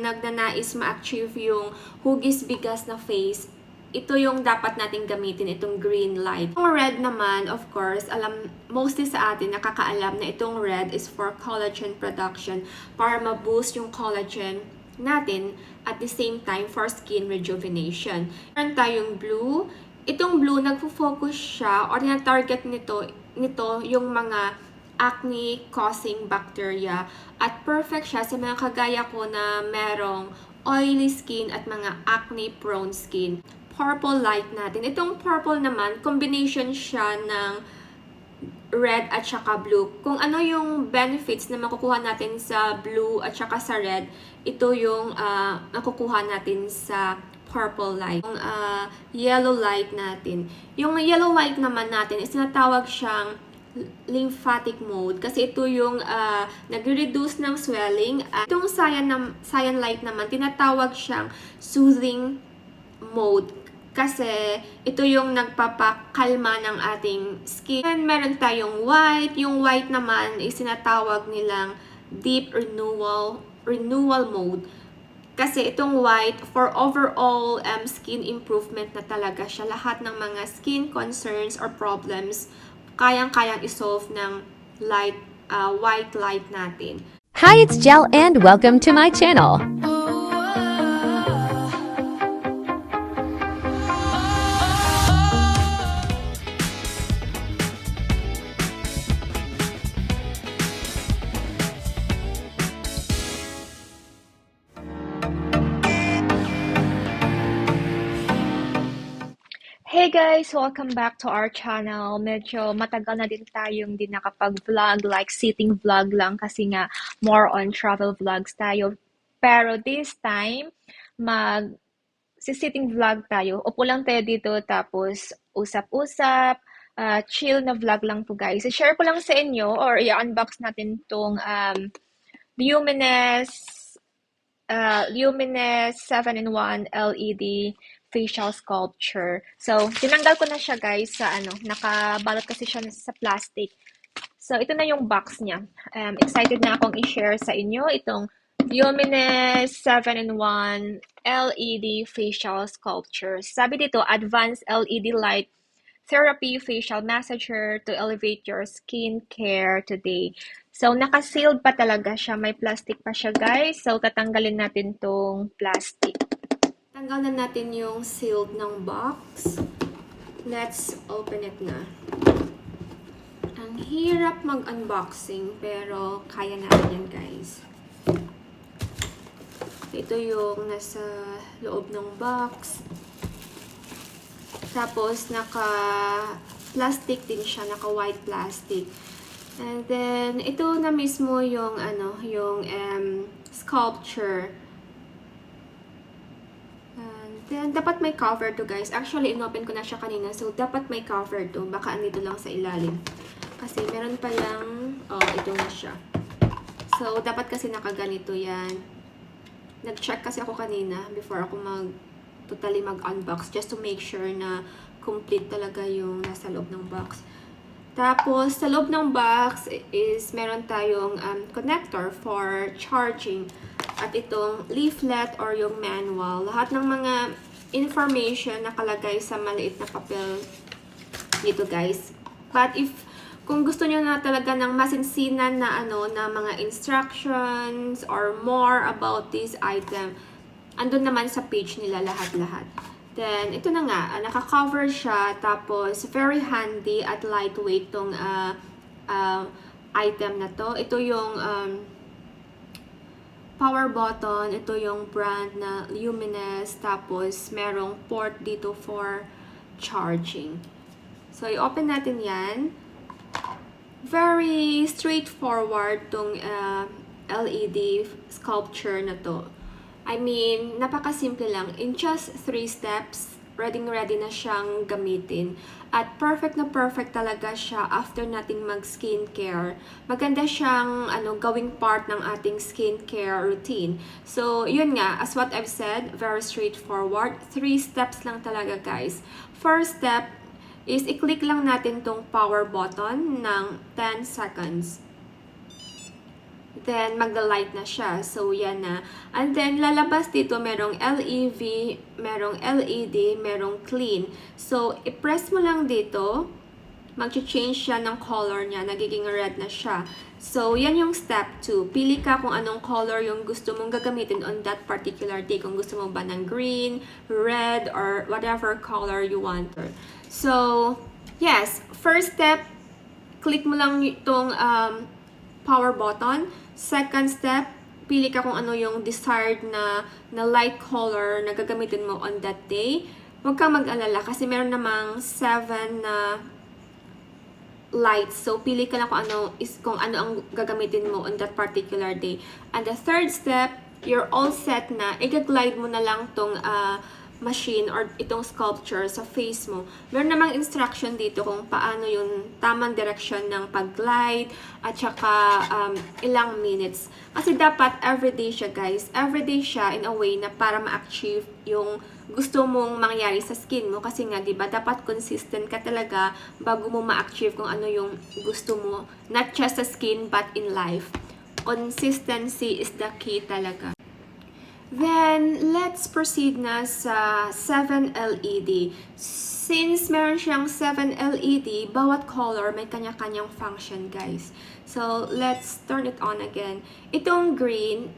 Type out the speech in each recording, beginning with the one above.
nagnanais ma-achieve yung hugis-bigas na face, ito yung dapat nating gamitin, itong green light. Yung red naman, of course, mostly sa atin, nakakaalam na itong red is for collagen production para ma-boost yung collagen natin at the same time for skin rejuvenation. Meron tayong blue. Itong blue, nagfo-focus siya or na-target nito yung mga acne-causing bacteria at perfect siya sa mga kagaya ko na merong oily skin at mga acne-prone skin. Purple light natin. Itong purple naman, combination siya ng red at saka blue. Kung ano yung benefits na makukuha natin sa blue at saka sa red, ito yung makukuha natin sa purple light. Yung yellow light natin. Yung yellow light naman natin is tinatawag siyang lymphatic mode kasi ito yung nagre-reduce ng swelling. Itong cyan light naman, tinatawag siyang soothing mode kasi ito yung nagpapakalma ng ating skin. And meron tayong white. Yung white naman is tinatawag nilang deep renewal mode. Kasi itong white, for overall skin improvement na talaga siya. Lahat ng mga skin concerns or problems, kayang-kayang isolve ng white light natin. Hi, it's Jel and welcome to my channel. Hey guys! Welcome back to our channel. Medyo matagal na din tayong din nakapag-vlog, like sitting vlog lang kasi nga more on travel vlogs tayo. Pero this time, sitting vlog tayo. Upo lang tayo dito tapos usap-usap, chill na vlog lang po guys. I-share ko lang sa inyo or i-unbox natin tong Luminous 7-in-1 LED Facial Sculptor. So, tinanggal ko na siya guys sa nakabalot kasi siya sa plastic. So, ito na yung box niya. Excited na akong i-share sa inyo itong Luminous 7-in-1 LED Facial Sculptor. Sabi dito, Advanced LED Light Therapy Facial Massager to elevate your skin care today. So, naka-sealed pa talaga siya. May plastic pa siya guys. So, tatanggalin natin tong plastic. Tanggal na natin yung sealed ng box. Let's open it na. Ang hirap mag-unboxing pero kaya natin yan guys. Ito yung nasa loob ng box. Tapos naka-plastic din siya, naka-white plastic. And then ito na mismo yung sculpture. Then, dapat may cover to guys. Actually, inopen ko na siya kanina. So, dapat may cover to. Baka andito lang sa ilalim. Kasi, meron pa lang, ito na siya. So, dapat kasi nakaganito yan. Nag-check kasi ako kanina before ako totally mag-unbox. Just to make sure na complete talaga yung nasa loob ng box. Tapos, sa loob ng box is meron tayong connector for charging. At itong leaflet or yung manual. Lahat ng mga information nakalagay sa maliit na papel dito guys. But kung gusto niyo na talaga ng masinsinan na na mga instructions or more about this item, andun naman sa page nila lahat-lahat. Then, ito na nga, naka-cover siya, tapos very handy at lightweight tong item na to. Ito yung power button, ito yung brand na Luminous, tapos merong port dito for charging. So, i-open natin yan. Very straightforward tong LED sculpture na to. I mean, napakasimple lang. In just 3 steps, ready na siyang gamitin. At perfect na perfect talaga siya after nating mag-skincare. Maganda siyang gawing part ng ating skincare routine. So, yun nga, as what I've said, very straightforward. 3 steps lang talaga guys. First step is i-click lang natin tong power button ng 10 seconds. then magla-light na siya. So, yan na. And then, lalabas dito, merong LEV, merong LED, merong clean. So, i-press mo lang dito, mag-change siya ng color niya, nagiging red na siya. So, yan yung step 2. Pili ka kung anong color yung gusto mong gagamitin on that particular day. Kung gusto mo ba ng green, red, or whatever color you want. So, yes, first step, click mo lang itong power button. Second step, pili ka kung ano yung desired na light color na gagamitin mo on that day. Huwag kang mag-alala kasi meron namang 7 na lights. So, pili ka lang kung ano ang gagamitin mo on that particular day. And the third step, you're all set na. I-glide mo na lang tong machine or itong sculpture sa face mo. Meron namang instruction dito kung paano yung tamang direction ng pag-glide at saka ilang minutes. Kasi dapat everyday siya, guys. Everyday siya in a way na para ma-achieve yung gusto mong mangyari sa skin mo. Kasi nga, diba, dapat consistent ka talaga bago mo ma-achieve kung ano yung gusto mo. Not just sa skin, but in life. Consistency is the key talaga. Then, let's proceed na sa 7 LED. Since meron siyang 7 LED, bawat color may kanya-kanyang function, guys. So, let's turn it on again. Itong green,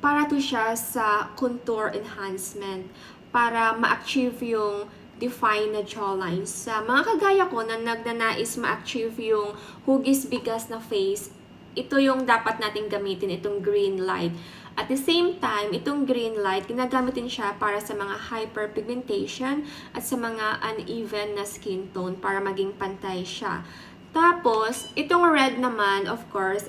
para to siya sa contour enhancement. Para ma-achieve yung define na jawlines. Sa mga kagaya ko na nagnanais ma-achieve yung hugis-bigas na face, ito yung dapat nating gamitin, itong green light. At the same time, itong green light, ginagamit din siya para sa mga hyperpigmentation at sa mga uneven na skin tone para maging pantay siya. Tapos, itong red naman, of course,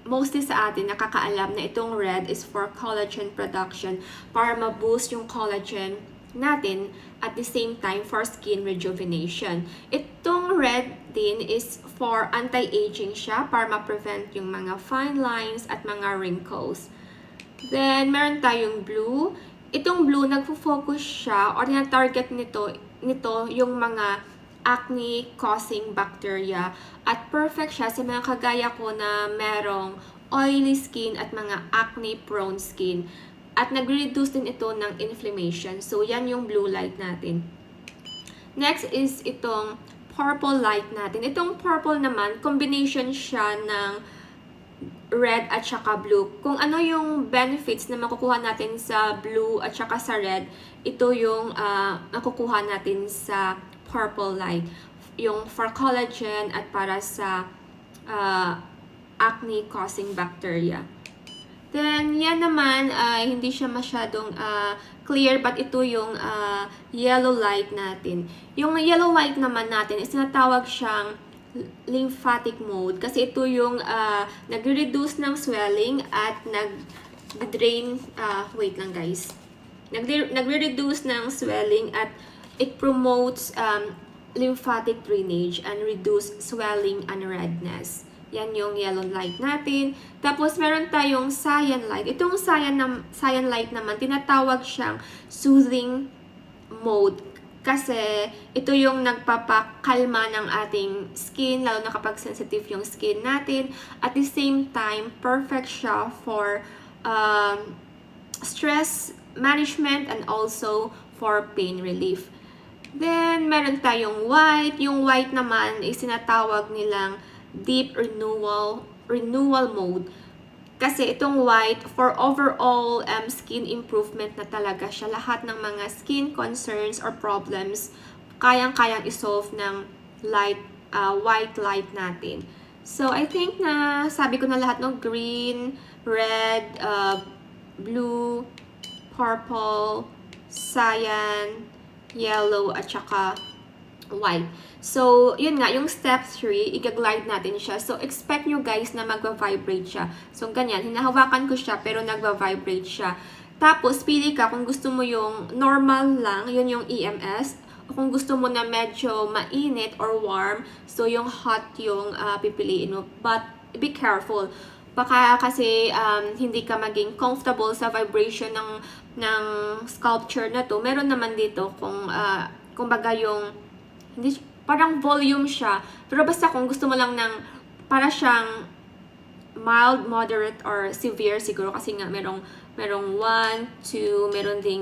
mostly sa atin, nakakaalam na itong red is for collagen production para ma-boost yung collagen natin at the same time for skin rejuvenation. Itong red din is for anti-aging siya para ma-prevent yung mga fine lines at mga wrinkles. Then, meron tayong blue. Itong blue, nagfo-focus siya or na-target nito yung mga acne-causing bacteria. At perfect siya sa mga kagaya ko na merong oily skin at mga acne-prone skin. At nag-reduce din ito ng inflammation. So, yan yung blue light natin. Next is itong purple light natin. Itong purple naman, combination siya ng red at saka blue. Kung ano yung benefits na makukuha natin sa blue at saka sa red, ito yung makukuha natin sa purple light. Yung for collagen at para sa acne-causing bacteria. Then, yan naman, hindi siya masyadong clear, but ito yung yellow light natin. Yung yellow light naman natin is natawag siyang lymphatic mode kasi ito yung nagre-reduce ng swelling at nag-drain, wait lang guys, nagre-reduce ng swelling at it promotes lymphatic drainage and reduce swelling and redness. Yan yung yellow light natin. Tapos meron tayong cyan light. Itong cyan light naman, tinatawag siyang soothing mode. Kasi ito yung nagpapakalma ng ating skin, lalo na kapag sensitive yung skin natin. At the same time, perfect siya for stress management and also for pain relief. Then, meron tayong white. Yung white naman is sinatawag nilang deep renewal mode. Kasi itong white, for overall skin improvement na talaga siya. Lahat ng mga skin concerns or problems, kayang-kayang isolve ng white light natin. So, I think na sabi ko na lahat, no? Green, red, blue, purple, cyan, yellow, at saka white. So, yun nga, yung step 3, i-glide natin siya. So, expect nyo guys na magva-vibrate siya. So, ganyan, hinahawakan ko siya pero nagva-vibrate siya. Tapos, pili ka kung gusto mo yung normal lang, yun yung EMS. O kung gusto mo na medyo mainit or warm, so yung hot yung pipiliin mo. But, be careful. Baka kasi hindi ka maging comfortable sa vibration ng sculpture na to. Meron naman dito kung kumbaga yung hindi parang volume siya. Pero basta kung gusto mo lang ng para siyang mild, moderate, or severe siguro kasi nga merong 1, 2, meron ding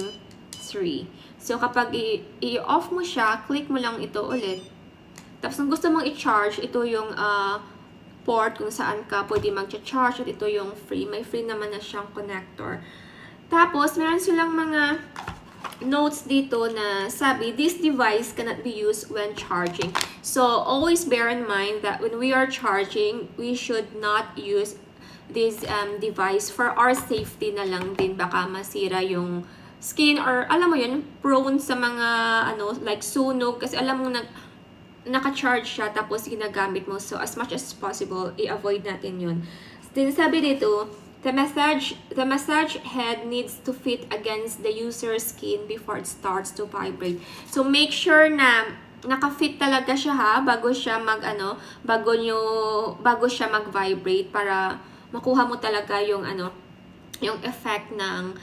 3. So, kapag i-off mo siya, click mo lang ito ulit. Tapos, kung gusto mong i-charge, ito yung port kung saan ka pwede mag-charge at ito yung free. May free naman na siyang connector. Tapos, meron silang mga notes dito na sabi, this device cannot be used when charging. So, always bear in mind that when we are charging, we should not use this device for our safety na lang din. Baka masira yung skin or alam mo yun, prone sa mga like sunog. Kasi alam mo naka-charge siya tapos ginagamit mo. So, as much as possible, i-avoid natin yun. Then, sabi dito, the massage head needs to fit against the user's skin before it starts to vibrate. So, make sure na naka-fit talaga siya ha, bago siya bago siya mag-vibrate para makuha mo talaga yung yung effect na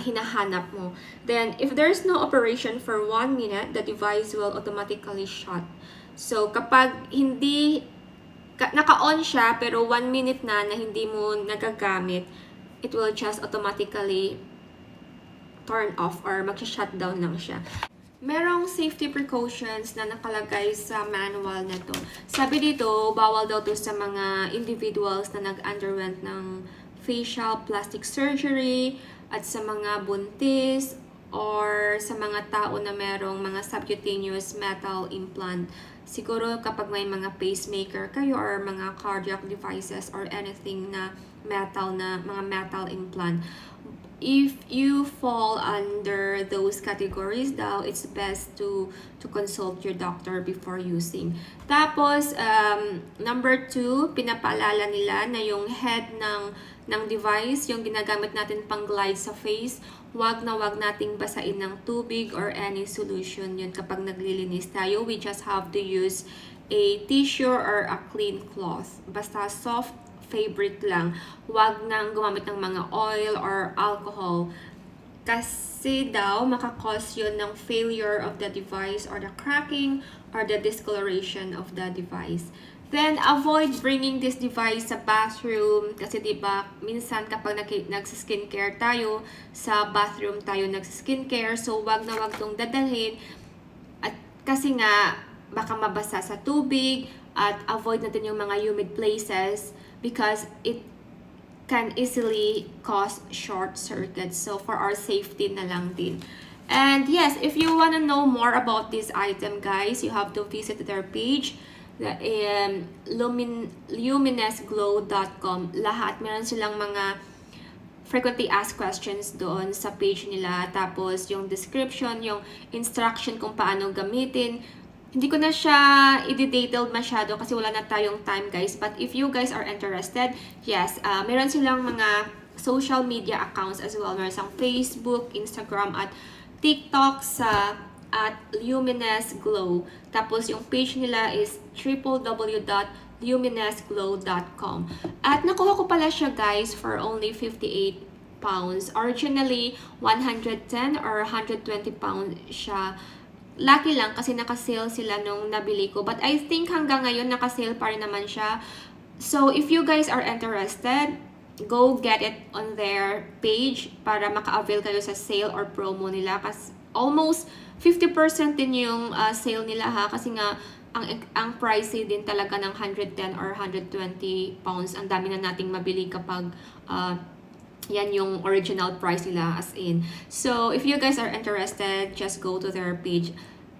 hinahanap mo. Then, if there's no operation for 1 minute, the device will automatically shut. So, kapag hindi naka-on siya pero 1 minute na hindi mo nagagamit, it will just automatically turn off or mag-shutdown lang siya. Merong safety precautions na nakalagay sa manual na to. Sabi dito, bawal daw to sa mga individuals na nag-underwent ng facial plastic surgery at sa mga buntis or sa mga tao na merong mga subcutaneous metal implant. Siguro kapag may mga pacemaker kayo or mga cardiac devices or anything na mga metal implant. If you fall under those categories daw, it's best to consult your doctor before using. Tapos, number 2, pinapaalala nila na yung head ng device, yung ginagamit natin pang glide sa face, wag nating basain ng tubig or any solution yun kapag naglilinis tayo. We just have to use a tissue or a clean cloth. Basta soft fabric lang. Wag nang gumamit ng mga oil or alcohol. Kasi daw, makakause yun ng failure of the device or the cracking or the discoloration of the device. Then, avoid bringing this device sa bathroom kasi diba, minsan kapag nagsiskincare tayo, sa bathroom tayo nagsiskincare, so wag tong dadalhin at kasi nga, baka mabasa sa tubig at avoid natin yung mga humid places because it can easily cause short circuits. So, for our safety na lang din. And yes, if you want to know more about this item, guys, you have to visit their page, luminesglow.com. Lahat, meron silang mga frequently asked questions doon sa page nila. Tapos, yung description, yung instruction kung paano gamitin. Hindi ko na siya i-detailed masyado kasi wala na tayong time, guys. But if you guys are interested, yes, meron silang mga social media accounts as well. Meron silang Facebook, Instagram, at TikTok at Luminous Glow. Tapos yung page nila is www.luminesglow.com. At nakuha ko pala siya, guys, for only 58 pounds. Originally, 110 or 120 pounds siya. Lucky lang kasi naka-sale sila nung nabili ko. But I think hanggang ngayon naka-sale pa rin naman siya. So, if you guys are interested, go get it on their page para maka-avail kayo sa sale or promo nila. Kasi almost 50% din yung sale nila ha. Kasi nga, ang pricey din talaga ng 110 or 120 pounds. Ang dami na nating mabili kapag yan yung original price nila as in. So, if you guys are interested, just go to their page,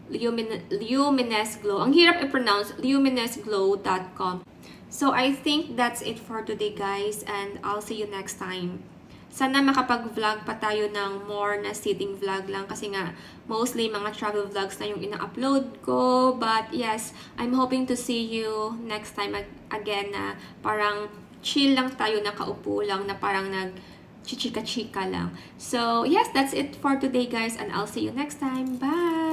Luminous Glow. Ang hirap i-pronounce, luminesglow.com. So, I think that's it for today, guys, and I'll see you next time. Sana makapag-vlog pa tayo ng more na sitting vlog lang kasi nga mostly mga travel vlogs na yung ina-upload ko. But yes, I'm hoping to see you next time again na parang chill lang tayo, nakaupo lang, na parang chika-chika lang. So, yes, that's it for today, guys, and I'll see you next time. Bye!